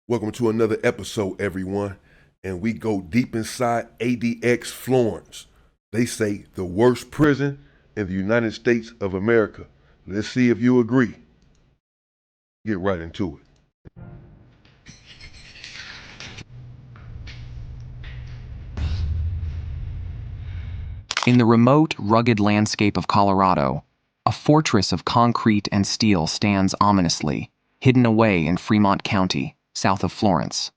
Welcome to another episode, everyone. And we go deep inside ADX Florence. They say the worst prison in the United States of America. Let's see if you agree. Get right into it. In the remote, rugged landscape of Colorado, a fortress of concrete and steel stands ominously, hidden away in Fremont County, south of Florence.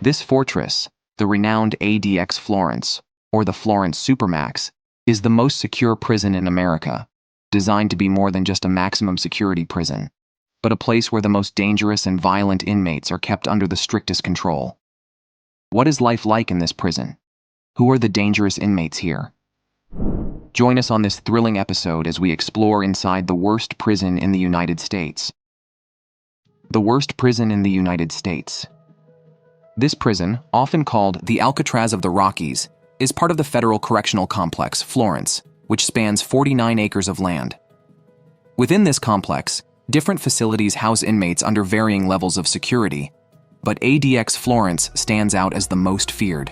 This fortress, the renowned ADX Florence, or the Florence Supermax, is the most secure prison in America, designed to be more than just a maximum security prison, but a place where the most dangerous and violent inmates are kept under the strictest control. What is life like in this prison? Who are the dangerous inmates here? Join us on this thrilling episode as we explore inside the worst prison in the United States. The worst prison in the United States. This prison, often called the Alcatraz of the Rockies, is part of the federal correctional complex, Florence, which spans 49 acres of land. Within this complex, different facilities house inmates under varying levels of security, but ADX Florence stands out as the most feared.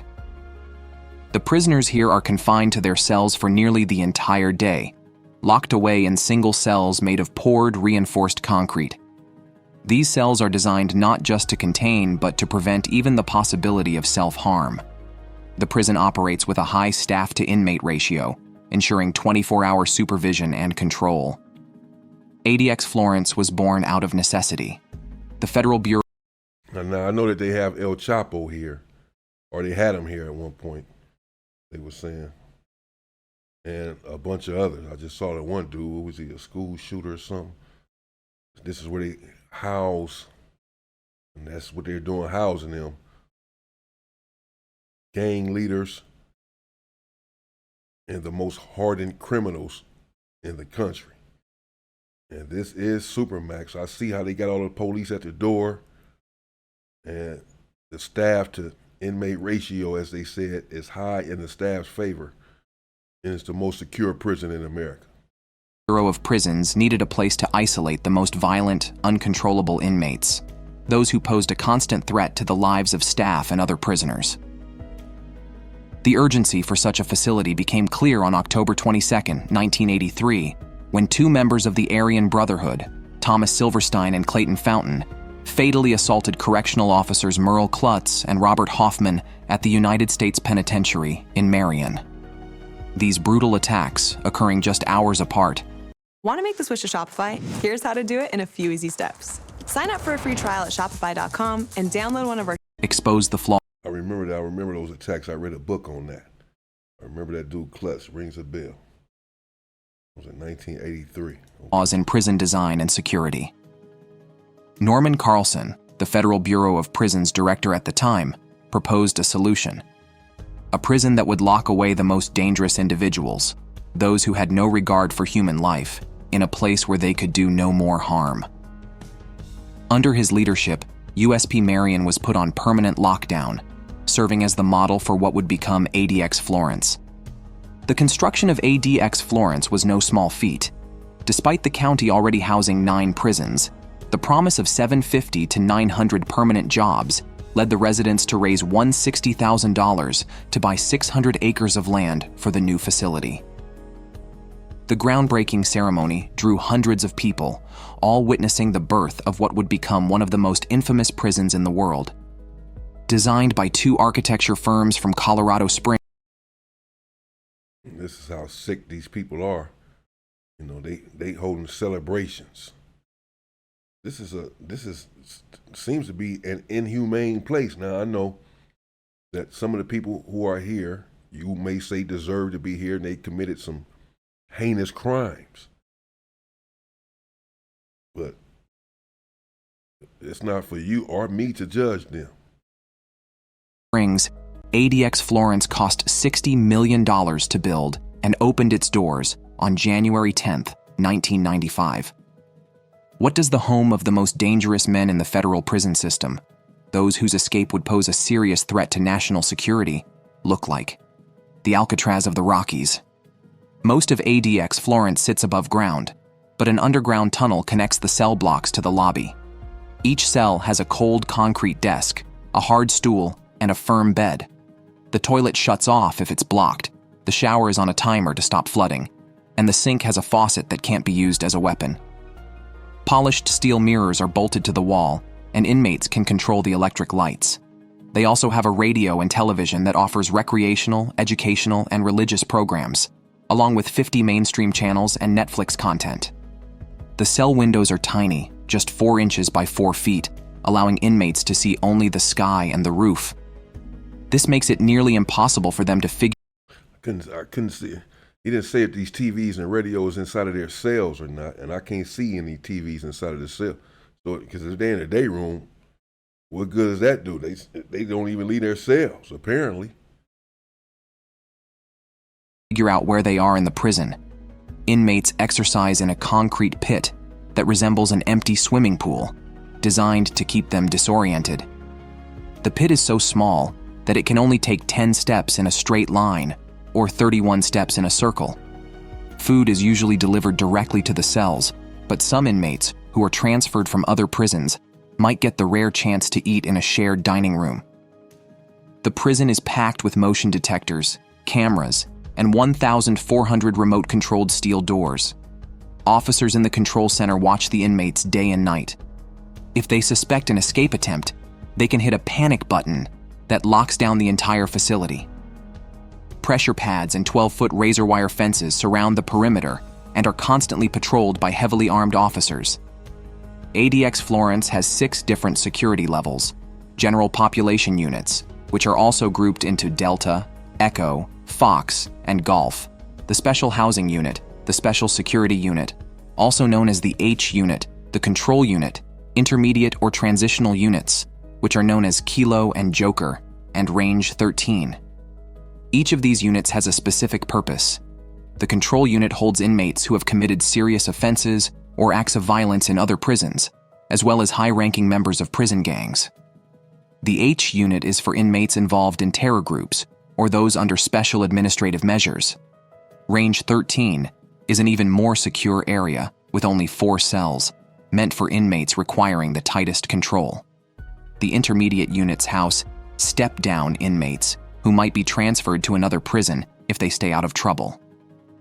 The prisoners here are confined to their cells for nearly the entire day, locked away in single cells made of poured, reinforced concrete. These cells are designed not just to contain, but to prevent even the possibility of self-harm. The prison operates with a high staff-to-inmate ratio, ensuring 24-hour supervision and control. ADX Florence was born out of necessity. The Federal Bureau... Now I know that they have El Chapo here, or they had him here at one point. They were saying, and a bunch of others. I just saw that one dude, was he a school shooter or something? This is where they house, and that's what they're doing, housing them. Gang leaders and the most hardened criminals in the country. And this is Supermax. I see how they got all the police at the door, and the staff to inmate ratio, as they said, is high in the staff's favor, and it's the most secure prison in America. Bureau of Prisons needed a place to isolate the most violent, uncontrollable inmates, those who posed a constant threat to the lives of staff and other prisoners. The urgency for such a facility became clear on October 22, 1983, when two members of the Aryan Brotherhood, Thomas Silverstein and Clayton Fountain, fatally assaulted correctional officers Merle Klutz and Robert Hoffman at the United States Penitentiary in Marion. These brutal attacks, occurring just hours apart, Want to make the switch to Shopify? Here's how to do it in a few easy steps. Sign up for a free trial at shopify.com and download one of our... exposed the flaw. I remember that. I remember those attacks. I read a book on that. I remember that dude Klutz, rings a bell. It was in 1983. Laws in prison design and security. Norman Carlson, the Federal Bureau of Prisons director at the time, proposed a solution. A prison that would lock away the most dangerous individuals, those who had no regard for human life, in a place where they could do no more harm. Under his leadership, USP Marion was put on permanent lockdown, serving as the model for what would become ADX Florence. The construction of ADX Florence was no small feat. Despite the county already housing 9 prisons, the promise of 750 to 900 permanent jobs led the residents to raise $160,000 to buy 600 acres of land for the new facility. The groundbreaking ceremony drew hundreds of people, all witnessing the birth of what would become one of the most infamous prisons in the world. Designed by 2 architecture firms from Colorado Springs. This is how sick these people are. You know, they holding celebrations. This seems to be an inhumane place. Now, I know that some of the people who are here, you may say deserve to be here, and they committed some heinous crimes. But it's not for you or me to judge them. ADX Florence cost $60 million to build and opened its doors on January 10, 1995. What does the home of the most dangerous men in the federal prison system, those whose escape would pose a serious threat to national security, look like? The Alcatraz of the Rockies. Most of ADX Florence sits above ground, but an underground tunnel connects the cell blocks to the lobby. Each cell has a cold concrete desk, a hard stool, and a firm bed. The toilet shuts off if it's blocked, the shower is on a timer to stop flooding, and the sink has a faucet that can't be used as a weapon. Polished steel mirrors are bolted to the wall, and inmates can control the electric lights. They also have a radio and television that offers recreational, educational, and religious programs, along with 50 mainstream channels and Netflix content. The cell windows are tiny, just 4 inches by 4 feet, allowing inmates to see only the sky and the roof. This makes it nearly impossible for them to figure. I couldn't see. He didn't say if these TVs and radios inside of their cells or not, and I can't see any TVs inside of the cell. So, because if they're in the day room, what good does that do? They don't even leave their cells, apparently. Figure out where they are in the prison. Inmates exercise in a concrete pit that resembles an empty swimming pool, designed to keep them disoriented. The pit is so small that it can only take 10 steps in a straight line or 31 steps in a circle. Food is usually delivered directly to the cells, but some inmates who are transferred from other prisons might get the rare chance to eat in a shared dining room. The prison is packed with motion detectors, cameras, and 1,400 remote-controlled steel doors. Officers in the control center watch the inmates day and night. If they suspect an escape attempt, they can hit a panic button that locks down the entire facility. Pressure pads and 12-foot razor wire fences surround the perimeter and are constantly patrolled by heavily armed officers. ADX Florence has 6 different security levels: general population units, which are also grouped into Delta, Echo, Fox, and Golf, the Special Housing Unit, the Special Security Unit, also known as the H Unit, the Control Unit, Intermediate or Transitional Units, which are known as Kilo and Joker, and Range 13. Each of these units has a specific purpose. The Control Unit holds inmates who have committed serious offenses or acts of violence in other prisons, as well as high-ranking members of prison gangs. The H Unit is for inmates involved in terror groups or those under special administrative measures. Range 13 is an even more secure area with only 4 cells, meant for inmates requiring the tightest control. The Intermediate Units house step-down inmates who might be transferred to another prison if they stay out of trouble.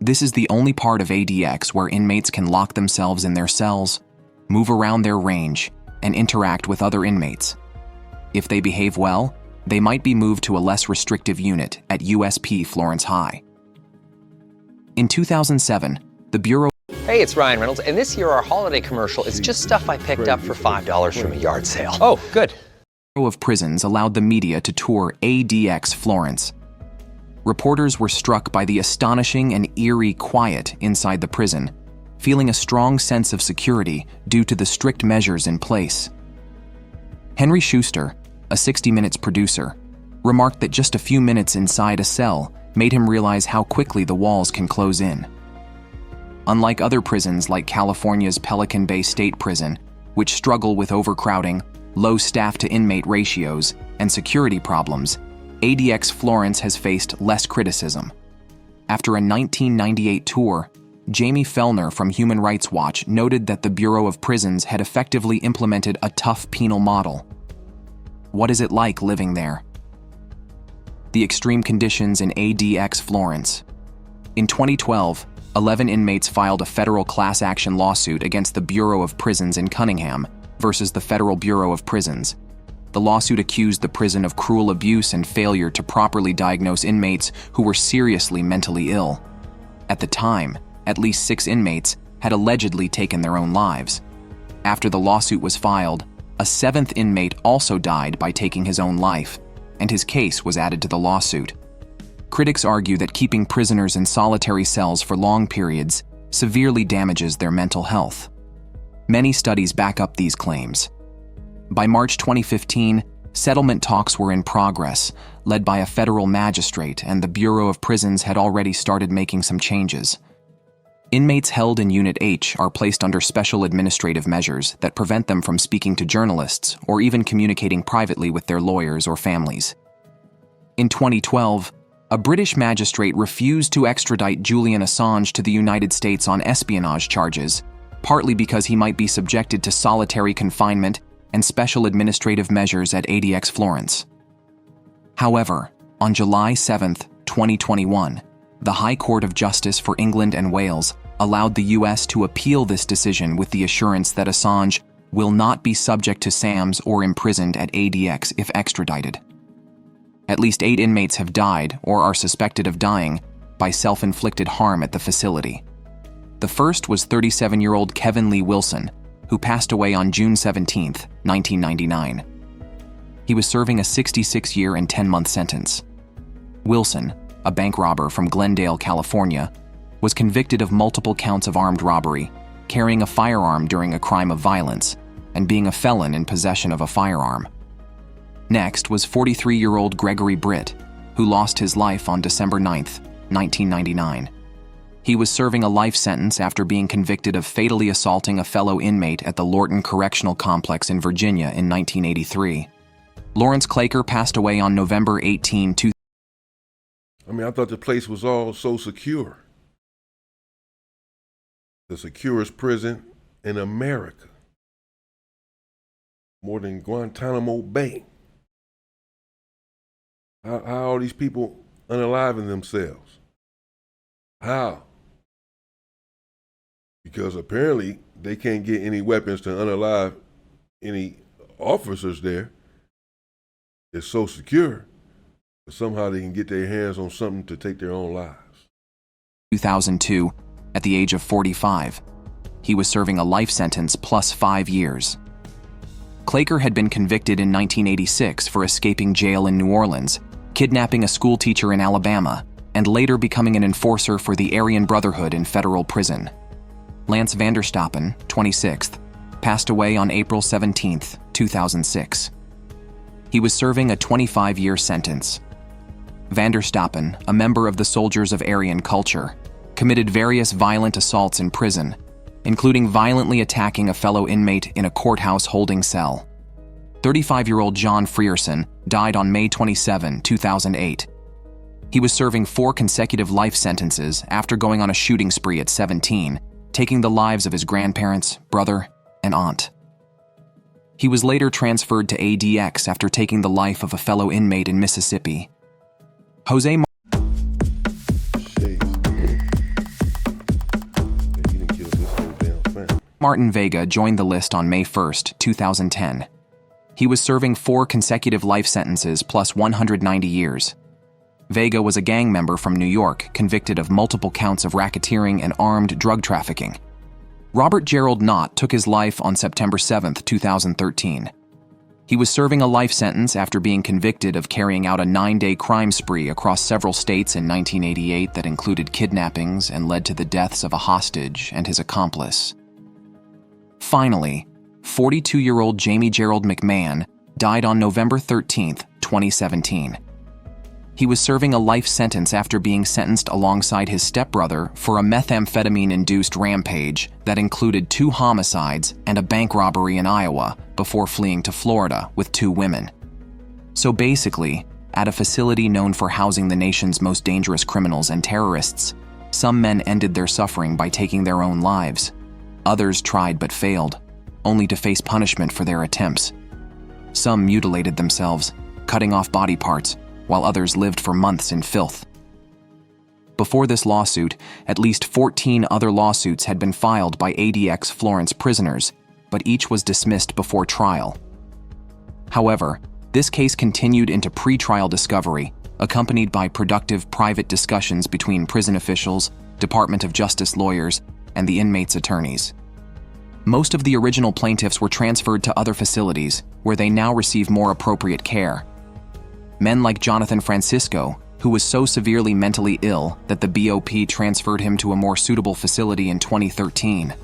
This is the only part of ADX where inmates can lock themselves in their cells, move around their range, and interact with other inmates. If they behave well, they might be moved to a less restrictive unit at USP Florence High. In 2007, the Bureau Hey, it's Ryan Reynolds, and this year our holiday commercial is just stuff I picked up for $5 from a yard sale. Oh, good. of Prisons allowed the media to tour ADX Florence. Reporters were struck by the astonishing and eerie quiet inside the prison, feeling a strong sense of security due to the strict measures in place. Henry Schuster, a 60 Minutes producer, remarked that just a few minutes inside a cell made him realize how quickly the walls can close in. Unlike other prisons like California's Pelican Bay State Prison, which struggle with overcrowding, low staff-to-inmate ratios, and security problems, ADX Florence has faced less criticism. After a 1998 tour, Jamie Fellner from Human Rights Watch noted that the Bureau of Prisons had effectively implemented a tough penal model. What is it like living there? The extreme conditions in ADX Florence. In 2012, 11 inmates filed a federal class action lawsuit against the Bureau of Prisons in Cunningham versus the Federal Bureau of Prisons. The lawsuit accused the prison of cruel abuse and failure to properly diagnose inmates who were seriously mentally ill. At the time, at least 6 inmates had allegedly taken their own lives. After the lawsuit was filed, a 7th inmate also died by taking his own life, and his case was added to the lawsuit. Critics argue that keeping prisoners in solitary cells for long periods severely damages their mental health. Many studies back up these claims. By March 2015, settlement talks were in progress, led by a federal magistrate, and the Bureau of Prisons had already started making some changes. Inmates held in Unit H are placed under special administrative measures that prevent them from speaking to journalists or even communicating privately with their lawyers or families. In 2012, a British magistrate refused to extradite Julian Assange to the United States on espionage charges, partly because he might be subjected to solitary confinement and special administrative measures at ADX Florence. However, on July 7, 2021, the High Court of Justice for England and Wales allowed the US to appeal this decision with the assurance that Assange will not be subject to SAMs or imprisoned at ADX if extradited. At least 8 inmates have died or are suspected of dying by self-inflicted harm at the facility. The first was 37-year-old Kevin Lee Wilson, who passed away on June 17, 1999. He was serving a 66-year and 10-month sentence. Wilson, a bank robber from Glendale, California, was convicted of multiple counts of armed robbery, carrying a firearm during a crime of violence, and being a felon in possession of a firearm. Next was 43-year-old Gregory Britt, who lost his life on December 9, 1999. He was serving a life sentence after being convicted of fatally assaulting a fellow inmate at the Lorton Correctional Complex in Virginia in 1983. Lawrence Claker passed away on November 18, 2000. I thought the place was all so secure. The securest prison in America. More than Guantanamo Bay. How are these people unaliving themselves? How? Because apparently they can't get any weapons to unalive any officers there. It's so secure, but somehow they can get their hands on something to take their own lives. 2002, at the age of 45, he was serving a life sentence plus 5 years. Claker had been convicted in 1986 for escaping jail in New Orleans, kidnapping a schoolteacher in Alabama, and later becoming an enforcer for the Aryan Brotherhood in federal prison. Lance Vanderstappen, 26th, passed away on April 17, 2006. He was serving a 25-year sentence. Vanderstappen, a member of the Soldiers of Aryan Culture, committed various violent assaults in prison, including violently attacking a fellow inmate in a courthouse holding cell. 35-year-old John Frierson died on May 27, 2008. He was serving 4 consecutive life sentences after going on a shooting spree at 17, taking the lives of his grandparents, brother, and aunt. He was later transferred to ADX after taking the life of a fellow inmate in Mississippi. Jose Martin Vega joined the list on May 1, 2010. He was serving 4 consecutive life sentences plus 190 years. Vega was a gang member from New York convicted of multiple counts of racketeering and armed drug trafficking. Robert Gerald Knott took his life on September 7, 2013. He was serving a life sentence after being convicted of carrying out a 9-day crime spree across several states in 1988 that included kidnappings and led to the deaths of a hostage and his accomplice. Finally, 42-year-old Jamie Gerald McMahon died on November 13, 2017. He was serving a life sentence after being sentenced alongside his stepbrother for a methamphetamine-induced rampage that included 2 homicides and a bank robbery in Iowa before fleeing to Florida with 2 women. So basically, at a facility known for housing the nation's most dangerous criminals and terrorists, some men ended their suffering by taking their own lives. Others tried but failed, only to face punishment for their attempts. Some mutilated themselves, cutting off body parts, while others lived for months in filth. Before this lawsuit, at least 14 other lawsuits had been filed by ADX Florence prisoners, but each was dismissed before trial. However, this case continued into pre-trial discovery, accompanied by productive private discussions between prison officials, Department of Justice lawyers, and the inmates' attorneys. Most of the original plaintiffs were transferred to other facilities, where they now receive more appropriate care. Men like Jonathan Francisco, who was so severely mentally ill that the BOP transferred him to a more suitable facility in 2013.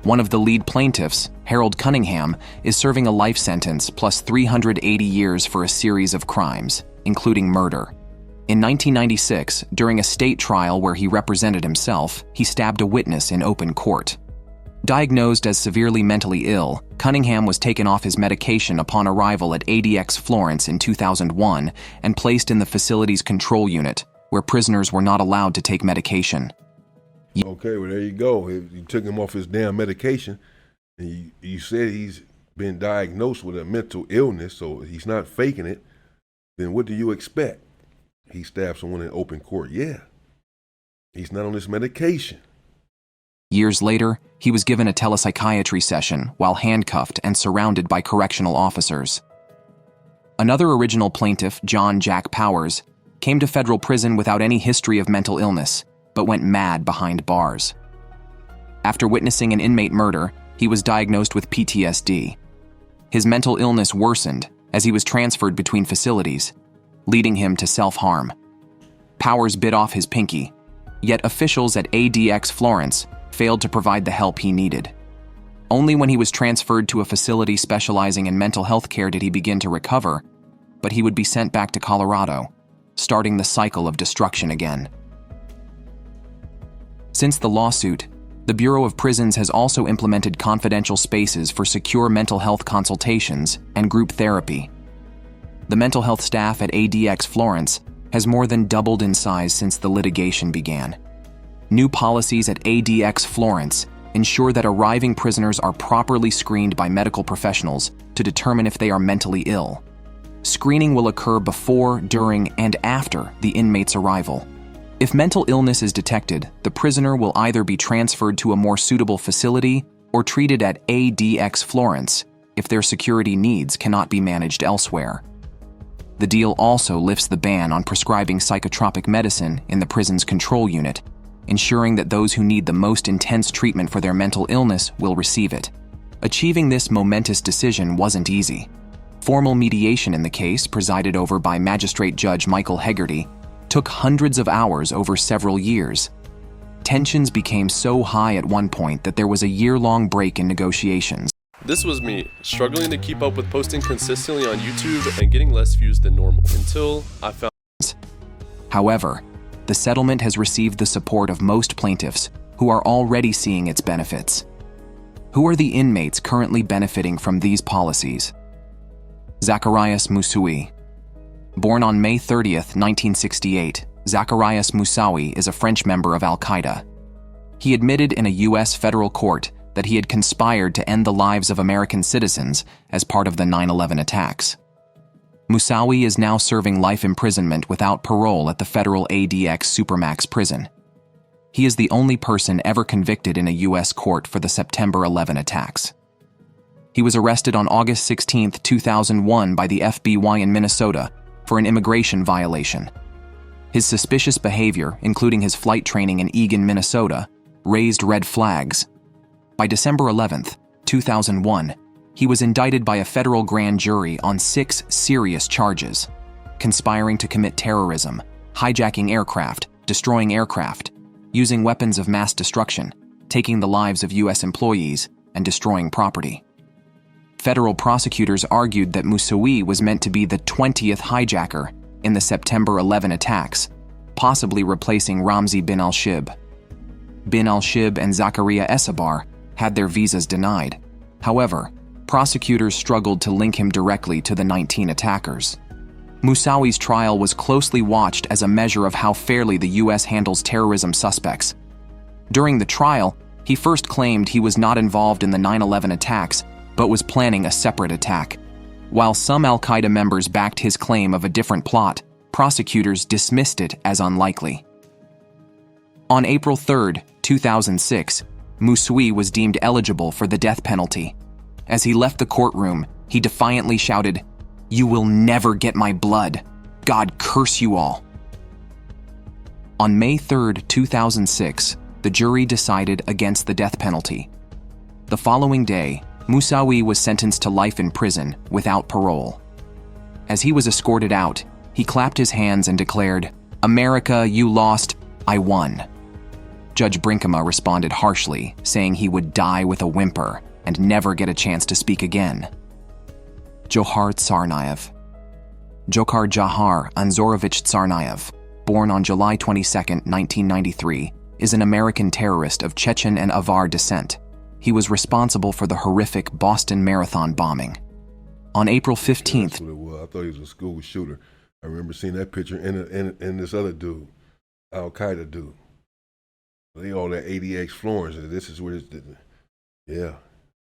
One of the lead plaintiffs, Harold Cunningham, is serving a life sentence plus 380 years for a series of crimes, including murder. In 1996, during a state trial where he represented himself, he stabbed a witness in open court. Diagnosed as severely mentally ill, Cunningham was taken off his medication upon arrival at ADX Florence in 2001 and placed in the facility's control unit, where prisoners were not allowed to take medication. Okay, well, there you go. You took him off his damn medication, and you said he's been diagnosed with a mental illness, so he's not faking it, then what do you expect? He stabbed someone in open court. Yeah. He's not on this medication. Years later, he was given a telepsychiatry session while handcuffed and surrounded by correctional officers. Another original plaintiff, John Jack Powers, came to federal prison without any history of mental illness, but went mad behind bars. After witnessing an inmate murder, he was diagnosed with PTSD. His mental illness worsened as he was transferred between facilities, leading him to self-harm. Powers bit off his pinky, yet officials at ADX Florence failed to provide the help he needed. Only when he was transferred to a facility specializing in mental health care did he begin to recover, but he would be sent back to Colorado, starting the cycle of destruction again. Since the lawsuit, the Bureau of Prisons has also implemented confidential spaces for secure mental health consultations and group therapy. The mental health staff at ADX Florence has more than doubled in size since the litigation began. New policies at ADX Florence ensure that arriving prisoners are properly screened by medical professionals to determine if they are mentally ill. Screening will occur before, during, and after the inmate's arrival. If mental illness is detected, the prisoner will either be transferred to a more suitable facility or treated at ADX Florence if their security needs cannot be managed elsewhere. The deal also lifts the ban on prescribing psychotropic medicine in the prison's control unit, ensuring that those who need the most intense treatment for their mental illness will receive it. Achieving this momentous decision wasn't easy. Formal mediation in the case, presided over by Magistrate Judge Michael Hegarty, took hundreds of hours over several years. Tensions became so high at one point that there was a year-long break in negotiations. This was me, struggling to keep up with posting consistently on YouTube and getting less views than normal, until I found. However, the settlement has received the support of most plaintiffs who are already seeing its benefits. Who are the inmates currently benefiting from these policies? Zacharias Moussaoui. Born on May 30th, 1968, Zacharias Moussaoui is a French member of Al-Qaeda. He admitted in a U.S. federal court that he had conspired to end the lives of American citizens as part of the 9/11 attacks. Moussaoui is now serving life imprisonment without parole at the federal ADX Supermax prison. He is the only person ever convicted in a U.S. court for the September 11 attacks. He was arrested on August 16, 2001 by the FBI in Minnesota for an immigration violation. His suspicious behavior, including his flight training in Eagan, Minnesota, raised red flags. By December 11, 2001, he was indicted by a federal grand jury on 6 serious charges: conspiring to commit terrorism, hijacking aircraft, destroying aircraft, using weapons of mass destruction, taking the lives of U.S. employees, and destroying property. Federal prosecutors argued that Moussaoui was meant to be the 20th hijacker in the September 11 attacks, possibly replacing Ramzi bin al-Shibh. Bin al-Shibh and Zakaria Essabar had their visas denied. However, prosecutors struggled to link him directly to the 19 attackers. Moussaoui's trial was closely watched as a measure of how fairly the U.S. handles terrorism suspects. During the trial, he first claimed he was not involved in the 9/11 attacks, but was planning a separate attack. While some Al-Qaeda members backed his claim of a different plot, prosecutors dismissed it as unlikely. On April 3, 2006, Moussaoui was deemed eligible for the death penalty. As he left the courtroom, he defiantly shouted, "You will never get my blood. God curse you all." On May 3, 2006, the jury decided against the death penalty. The following day, Moussaoui was sentenced to life in prison without parole. As he was escorted out, he clapped his hands and declared, "America, you lost, I won." Judge Brinkema responded harshly, saying he would die with a whimper and never get a chance to speak again. Johar Tsarnaev. Dzhokhar Jahar Anzorovich Tsarnaev, born on July 22, 1993, is an American terrorist of Chechen and Avar descent. He was responsible for the horrific Boston Marathon bombing. On April 15th, That's what it was. I thought he was a school shooter. I remember seeing that picture in this other dude, Al-Qaeda dude. They all at ADX Florence, and this is where it's, yeah,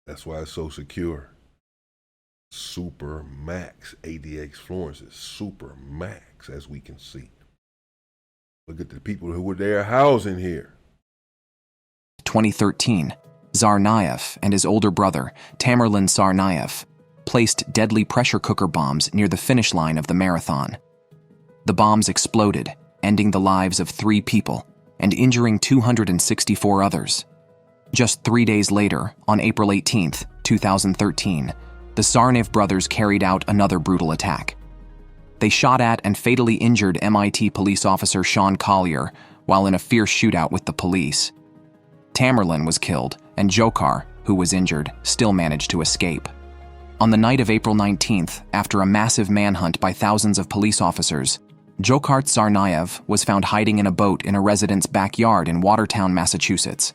that's why it's so secure. Supermax. ADX Florence is Supermax, as we can see. Look at the people who were there housing here. 2013, Tsarnaev and his older brother, Tamerlan Tsarnaev, placed deadly pressure cooker bombs near the finish line of the marathon. The bombs exploded, ending the lives of 3 people and injuring 264 others. Just 3 days later, on April 18, 2013, the Tsarnaev brothers carried out another brutal attack. They shot at and fatally injured MIT police officer Sean Collier while in a fierce shootout with the police. Tamerlan was killed, and Dzhokhar, who was injured, still managed to escape. On the night of April 19th, after a massive manhunt by thousands of police officers, Dzhokhar Tsarnaev was found hiding in a boat in a resident's backyard in Watertown, Massachusetts.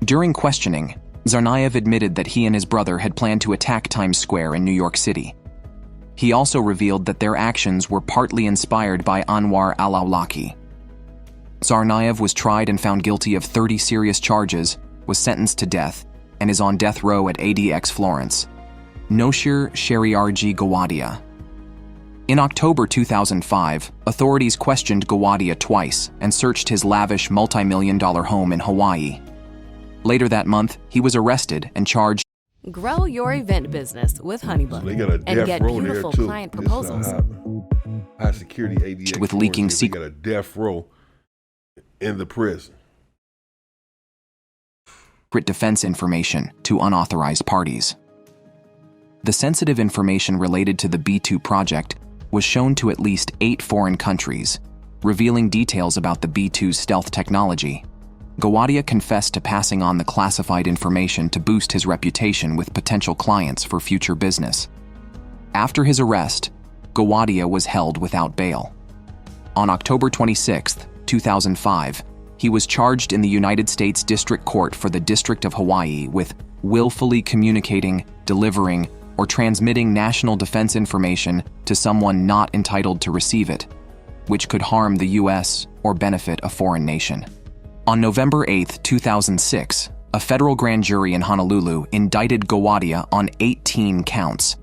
During questioning, Tsarnaev admitted that he and his brother had planned to attack Times Square in New York City. He also revealed that their actions were partly inspired by Anwar al-Awlaki. Tsarnaev was tried and found guilty of 30 serious charges, was sentenced to death, and is on death row at ADX Florence. Noshir Shariarji Gawadia. In October 2005, authorities questioned Gawadia twice and searched his lavish multi-million-dollar home in Hawaii. Later that month, he was arrested and charged Grow your event business with HoneyBook They got a and death get row beautiful there too. client This is proposals. high security ADX with leaking Florence. They got a death row in the prison. secret defense information to unauthorized parties. The sensitive information related to the B2 project was shown to at least 8 foreign countries, revealing details about the B2's stealth technology. Gawadia confessed to passing on the classified information to boost his reputation with potential clients for future business. After his arrest, Gawadia was held without bail. On October 26, 2005, he was charged in the United States District Court for the District of Hawaii with willfully communicating, delivering, or transmitting national defense information to someone not entitled to receive it, which could harm the U.S. or benefit a foreign nation. On November 8, 2006, a federal grand jury in Honolulu indicted Gawadia on 18 counts.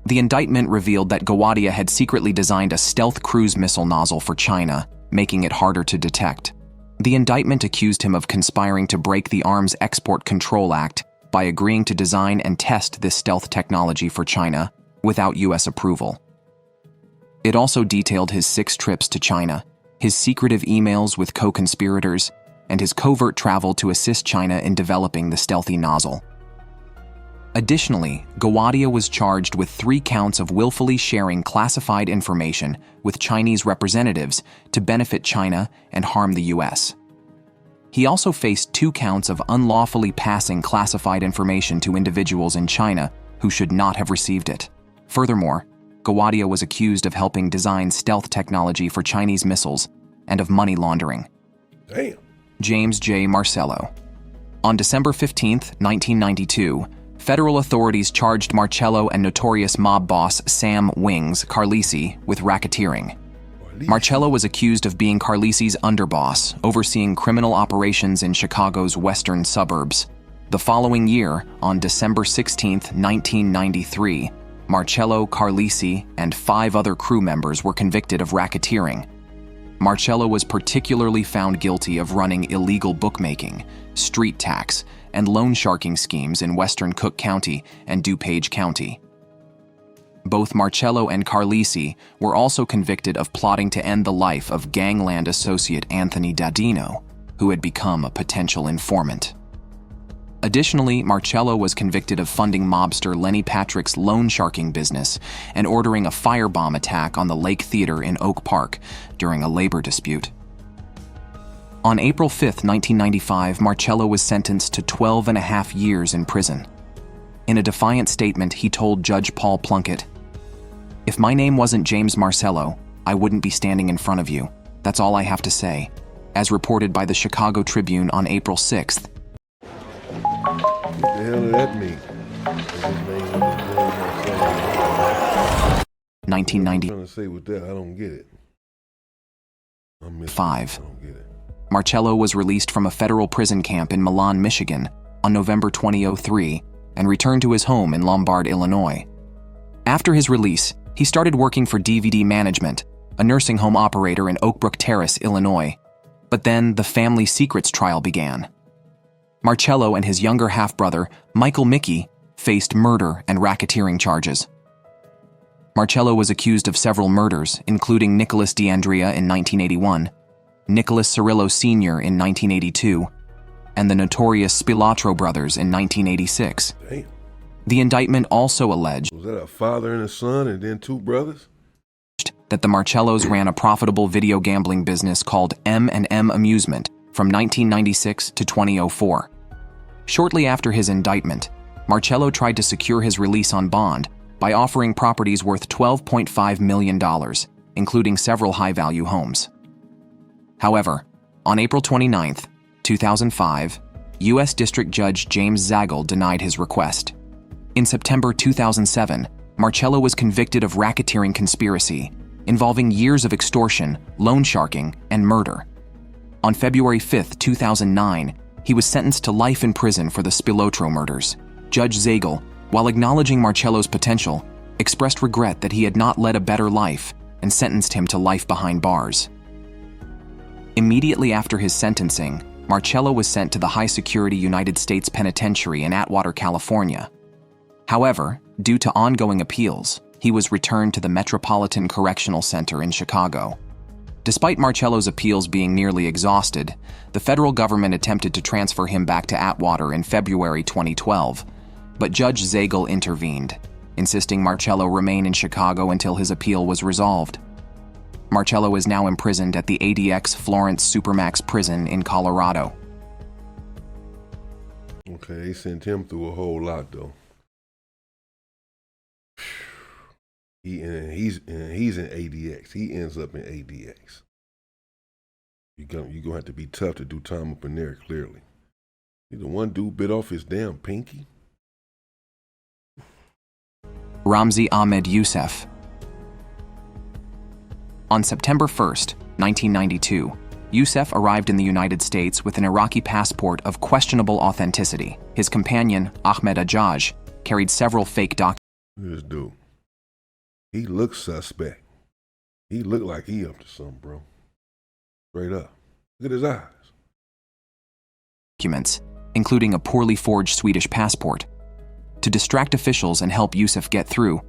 The indictment revealed that Gawadia had secretly designed a stealth cruise missile nozzle for China, making it harder to detect. The indictment accused him of conspiring to break the Arms Export Control Act by agreeing to design and test this stealth technology for China without U.S. approval. It also detailed his 6 trips to China, his secretive emails with co-conspirators, and his covert travel to assist China in developing the stealthy nozzle. Additionally, Gawadia was charged with 3 counts of willfully sharing classified information with Chinese representatives to benefit China and harm the U.S. He also faced 2 counts of unlawfully passing classified information to individuals in China who should not have received it. Furthermore, Gawadia was accused of helping design stealth technology for Chinese missiles and of money laundering. Damn. James J. Marcello. On December 15, 1992, federal authorities charged Marcello and notorious mob boss Sam Wings Carlisi with racketeering. Marcello was accused of being Carlisi's underboss, overseeing criminal operations in Chicago's western suburbs. The following year, on December 16, 1993, Marcello, Carlisi, and 5 other crew members were convicted of racketeering. Marcello was particularly found guilty of running illegal bookmaking, street tax, and loan sharking schemes in western Cook County and DuPage County. Both Marcello and Carlisi were also convicted of plotting to end the life of gangland associate Anthony Dadino, who had become a potential informant. Additionally, Marcello was convicted of funding mobster Lenny Patrick's loan sharking business and ordering a firebomb attack on the Lake Theater in Oak Park during a labor dispute. On April 5, 1995, Marcello was sentenced to 12.5 years in prison. In a defiant statement, he told Judge Paul Plunkett, "If my name wasn't James Marcello, I wouldn't be standing in front of you. That's all I have to say," as reported by the Chicago Tribune on April 6th. What the hell did that mean? His name was James Marcello. 1990. What are you trying to say with that? I don't get it. I'm missing. 5. I don't get it. Marcello was released from a federal prison camp in Milan, Michigan on November 2003 and returned to his home in Lombard, Illinois. After his release, he started working for DVD Management, a nursing home operator in Oak Brook Terrace, Illinois. But then the family secrets trial began. Marcello and his younger half-brother, Michael Mickey, faced murder and racketeering charges. Marcello was accused of several murders, including Nicholas D'Andrea in 1981, Nicholas Cirillo Sr. in 1982, and the notorious Spilatro brothers in 1986. Damn. The indictment also alleged Was that a father and a son and then two brothers? that the Marcellos ran a profitable video gambling business called M&M Amusement from 1996 to 2004. Shortly after his indictment, Marcello tried to secure his release on bond by offering properties worth $12.5 million, including several high-value homes. However, on April 29, 2005, U.S. District Judge James Zagel denied his request. In September 2007, Marcello was convicted of racketeering conspiracy, involving years of extortion, loan sharking, and murder. On February 5, 2009, he was sentenced to life in prison for the Spilotro murders. Judge Zagel, while acknowledging Marcello's potential, expressed regret that he had not led a better life and sentenced him to life behind bars. Immediately after his sentencing, Marcello was sent to the high-security United States Penitentiary in Atwater, California. However, due to ongoing appeals, he was returned to the Metropolitan Correctional Center in Chicago. Despite Marcello's appeals being nearly exhausted, the federal government attempted to transfer him back to Atwater in February 2012, but Judge Zagel intervened, insisting Marcello remain in Chicago until his appeal was resolved. Marcello is now imprisoned at the ADX Florence Supermax prison in Colorado. Okay, they sent him through a whole lot though. He's in ADX. He ends up in ADX. You're gonna have to be tough to do time up in there, clearly. The one dude bit off his damn pinky. Ramzi Ahmed Youssef. On September 1st, 1992, Youssef arrived in the United States with an Iraqi passport of questionable authenticity. His companion, Ahmed Ajaj, carried several fake documents. Look at this dude. He looks suspect. He looked like he up to something, bro. Straight up. Look at his eyes. Including a poorly forged Swedish passport. To distract officials and help Youssef get through,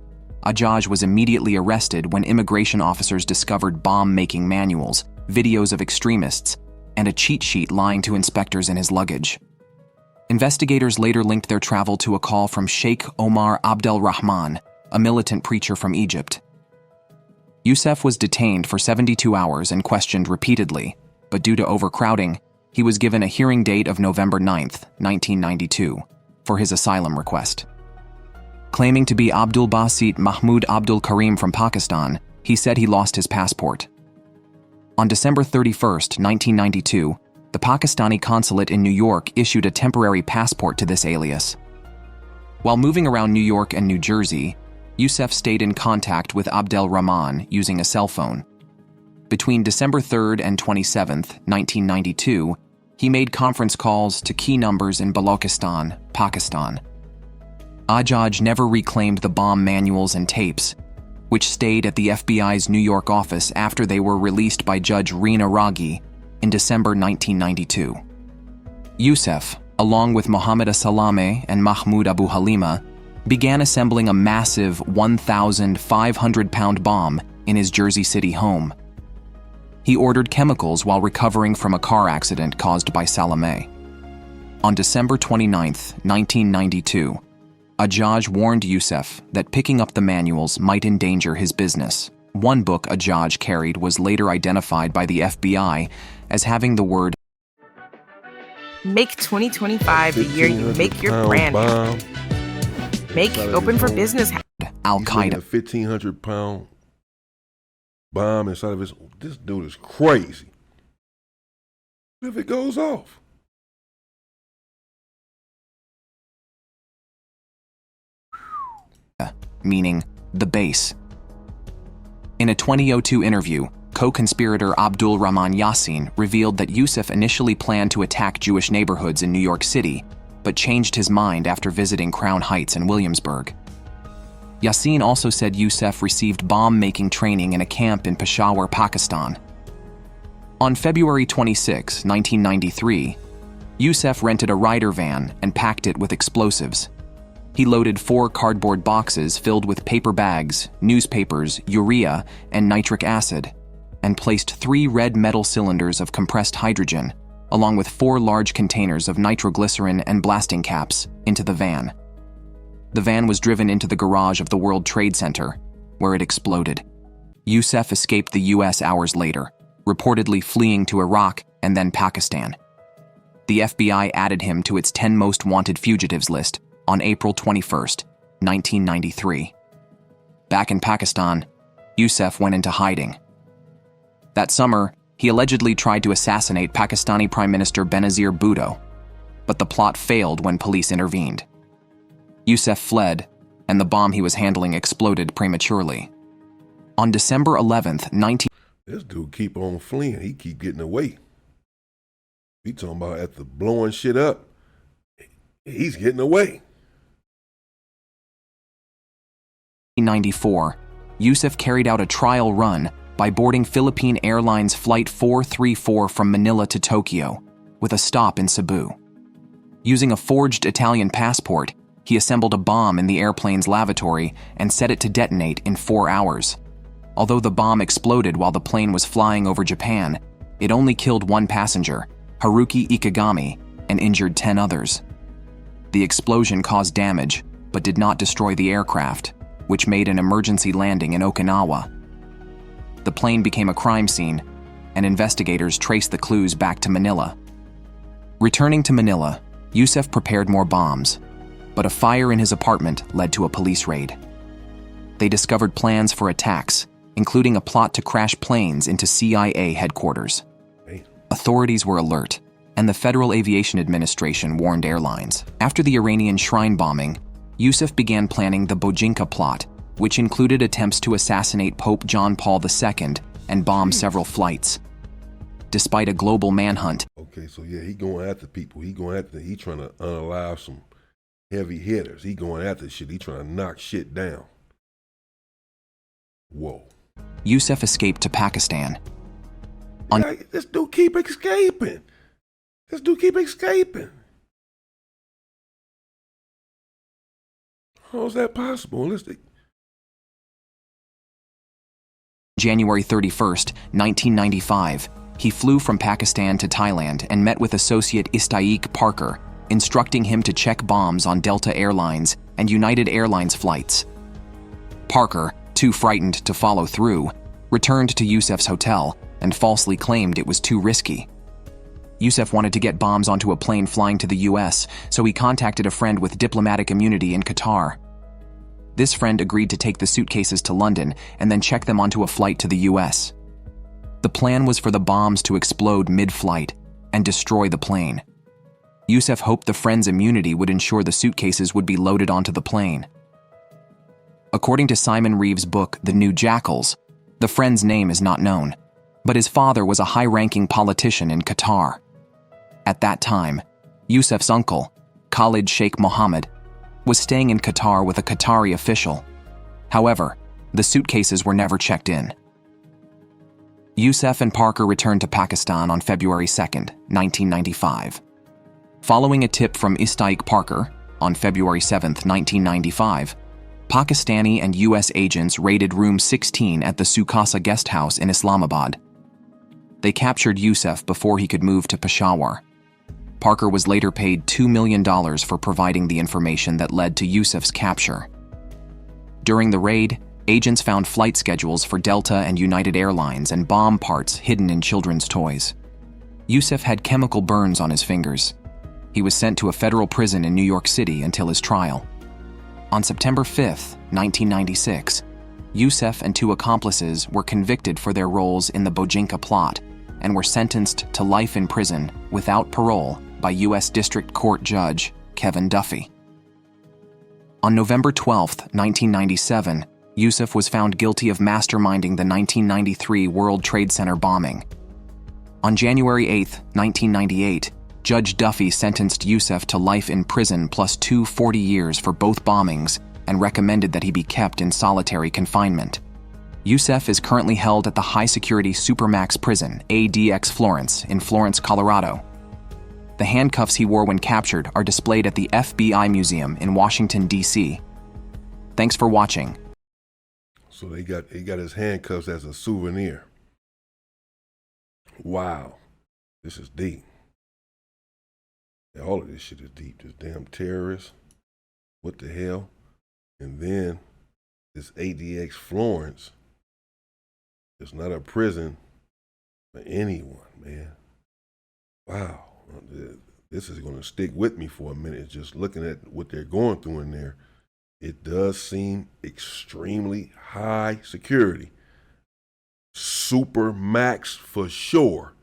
Ajaj was immediately arrested when immigration officers discovered bomb-making manuals, videos of extremists, and a cheat sheet lying to inspectors in his luggage. Investigators later linked their travel to a call from Sheikh Omar Abdelrahman, a militant preacher from Egypt. Youssef was detained for 72 hours and questioned repeatedly, but due to overcrowding, he was given a hearing date of November 9, 1992, for his asylum request. Claiming to be Abdul Basit Mahmoud Abdul Karim from Pakistan, he said he lost his passport. On December 31, 1992, the Pakistani consulate in New York issued a temporary passport to this alias. While moving around New York and New Jersey, Youssef stayed in contact with Abdel Rahman using a cell phone. Between December 3rd and 27th, 1992, he made conference calls to key numbers in Balochistan, Pakistan. Ajaj never reclaimed the bomb manuals and tapes, which stayed at the FBI's New York office after they were released by Judge Reena Raghi in December 1992. Youssef, along with Mohammed Salame and Mahmoud Abu Halima, began assembling a massive 1,500-pound bomb in his Jersey City home. He ordered chemicals while recovering from a car accident caused by Salame. On December 29, 1992, Ajaj warned Youssef that picking up the manuals might endanger his business. One book Ajaj carried was later identified by the FBI as having the word Make 2025 the year you make your brand. Bomb. Make open for business. Al-Qaeda. A 1,500-pound bomb inside of his. This dude is crazy. What if it goes off? Meaning the base. In a 2002 interview, co-conspirator Abdul Rahman Yassin revealed that Youssef initially planned to attack Jewish neighborhoods in New York City, but changed his mind after visiting Crown Heights and Williamsburg. Yassin also said Yusef received bomb-making training in a camp in Peshawar, Pakistan. On February 26, 1993, Yusef rented a rider van and packed it with explosives. He loaded 4 cardboard boxes filled with paper bags, newspapers, urea, and nitric acid, and placed 3 red metal cylinders of compressed hydrogen, along with 4 large containers of nitroglycerin and blasting caps, into the van. The van was driven into the garage of the World Trade Center, where it exploded. Yusef escaped the U.S. hours later, reportedly fleeing to Iraq and then Pakistan. The FBI added him to its 10 most wanted fugitives list on April 21, 1993. Back in Pakistan, Yusef went into hiding. That summer, he allegedly tried to assassinate Pakistani Prime Minister Benazir Bhutto, but the plot failed when police intervened. Yusef fled, and the bomb he was handling exploded prematurely. On December 11th, This dude keep on fleeing. He keep getting away. We talking about after blowing shit up, he's getting away. 1994, Yusef carried out a trial run by boarding Philippine Airlines Flight 434 from Manila to Tokyo, with a stop in Cebu. Using a forged Italian passport, he assembled a bomb in the airplane's lavatory and set it to detonate in 4 hours. Although the bomb exploded while the plane was flying over Japan, it only killed 1 passenger, Haruki Ikegami, and injured 10 others. The explosion caused damage, but did not destroy the aircraft, which made an emergency landing in Okinawa. The plane became a crime scene, and investigators traced the clues back to Manila. Returning to Manila, Yusef prepared more bombs, but a fire in his apartment led to a police raid. They discovered plans for attacks, including a plot to crash planes into CIA headquarters. Authorities were alert, and the Federal Aviation Administration warned airlines. After the Iranian shrine bombing, Yusef began planning the Bojinka plot, which included attempts to assassinate Pope John Paul II and bomb several flights. Despite a global manhunt, Okay, so yeah, he going after people. He trying to unalive some heavy hitters. He going after shit. He trying to knock shit down. Whoa. Yusef escaped to Pakistan. This dude keep escaping. How is that possible? January 31st, 1995, he flew from Pakistan to Thailand and met with associate Istaik Parker, instructing him to check bombs on Delta Airlines and United Airlines flights. Parker, too frightened to follow through, returned to Yusef's hotel and falsely claimed it was too risky. Yusef wanted to get bombs onto a plane flying to the US, so he contacted a friend with diplomatic immunity in Qatar. This friend agreed to take the suitcases to London and then check them onto a flight to the US. The plan was for the bombs to explode mid-flight and destroy the plane. Yusef hoped the friend's immunity would ensure the suitcases would be loaded onto the plane. According to Simon Reeves' book, The New Jackals, the friend's name is not known, but his father was a high-ranking politician in Qatar. At that time, Yusef's uncle, Khalid Sheikh Mohammed, was staying in Qatar with a Qatari official. However, the suitcases were never checked in. Yusef and Parker returned to Pakistan on February 2nd, 1995. Following a tip from Istaik Parker, on February 7th, 1995, Pakistani and U.S. agents raided Room 16 at the Sukasa guest house in Islamabad. They captured Yusef before he could move to Peshawar. Parker was later paid $2 million for providing the information that led to Yusef's capture. During the raid, agents found flight schedules for Delta and United Airlines and bomb parts hidden in children's toys. Yusef had chemical burns on his fingers. He was sent to a federal prison in New York City until his trial. On September 5th, 1996, Yusef and 2 accomplices were convicted for their roles in the Bojinka plot and were sentenced to life in prison without parole by U.S. District Court Judge Kevin Duffy. On November 12, 1997, Yusef was found guilty of masterminding the 1993 World Trade Center bombing. On January 8, 1998, Judge Duffy sentenced Youssef to life in prison plus 240 years for both bombings and recommended that he be kept in solitary confinement. Youssef is currently held at the high-security Supermax prison, ADX Florence, in Florence, Colorado. The handcuffs he wore when captured are displayed at the FBI Museum in Washington, D.C. Thanks for watching. So he got his handcuffs as a souvenir. Wow, this is deep. All of this shit is deep. This damn terrorist. What the hell? And then this ADX Florence. It's not a prison for anyone, man. Wow. This is going to stick with me for a minute. Just looking at what they're going through in there. It does seem extremely high security. Supermax for sure.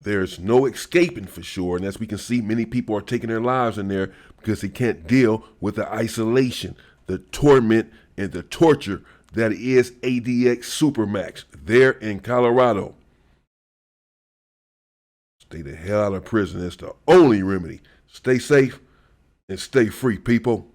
There's no escaping for sure. And as we can see, many people are taking their lives in there because they can't deal with the isolation, the torment, and the torture that is ADX Supermax there in Colorado. Stay the hell out of prison. That's the only remedy. Stay safe and stay free, people.